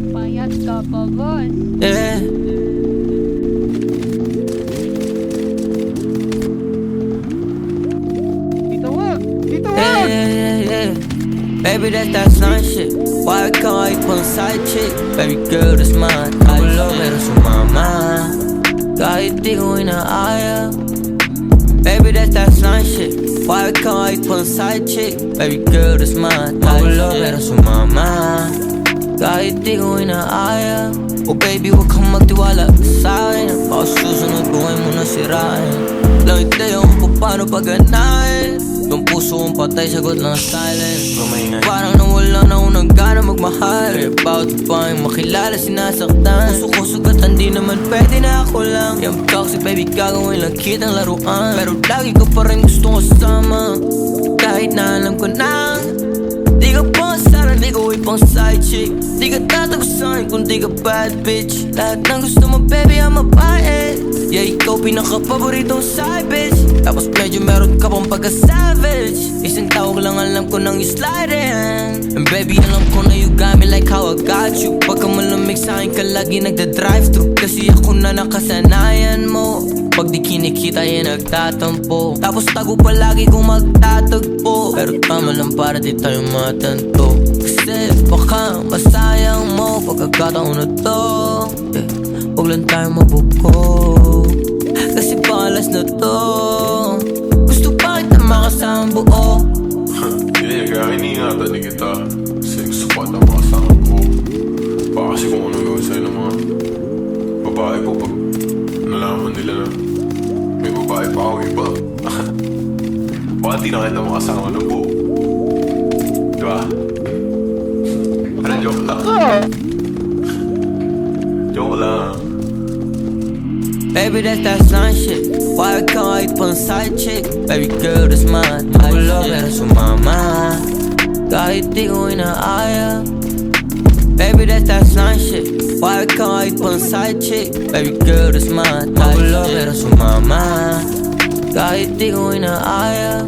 Payat ka pa, boss. Yeah. Dito wag! Dito Yeah, wag! yeah, yeah, yeah. Baby, that's that slime shit. Why I call you pulling side chick? Baby girl, that's mine. I love it, that's mama. Kahit di ko inaaya. Baby, that's that slime shit. Why I call you pulling side chick? Baby girl, that's mine. I love it, that's mama. Kahit di ko inaaya. Oh baby, wag kang magtiwala sa'kin. Baka susunod buhay mo na sirain. Lang itayo kung paano paganahin. Yung puso kong patay, sagot lang silent. Parang nawala na akong nagana magmahal. Kaya bawat pang makilala sinasaktan. Puso ko sugatan, di naman pwede na ako lang. Yung toxic baby, gagawin lang kitang laruan. Pero lagi ko pa rin gustong kasama. Kahit na alam ko na di ka pang sana, di ko ipang side chick. Di ka tatagusan kung di ka bad bitch. Lahat ng gusto mo baby, I'm a buy it. Yeah, ikaw pinaka-paboritong side bitch. Tapos medyo meron ka pang pagka-savage. Isang tawag lang alam ko nang you-slide in. And baby, alam ko na you got me like how I got you. Pagka malamig sa'kin ka lagi nagda-drive-thru. Kasi ako na nakasanayan mo. Pag di kinikita yan nagtatampo. Tapos tago palagi kung magtatagpo. Pero tama lang para di tayo matanto. Kasi baka masayang mo pagkakataon na to. Yeah, huwag lang tayo mabuko. Kasi palas na to. Gusto pa kita makasama buo. Hindi, kaya iningatan din kita. Kasi gusto pa na makasama ko. Baka kasi kung ano gawin sa'yo ng mga babae ko pag nalaman nila na may babae pa ako iba. Baka di na kita makasama na po. Diba? Ano, joke lang. Joke lang. Baby, that's that slime shit. Why I call you pulling side chick? Baby girl, that's mine. I love it, that's mama. Kahit di ko inaaya. Baby, that's that slime shit. Why I call you pulling side chick? Baby girl, that's mine. I love it, that's mama. Kahit di ko inaaya.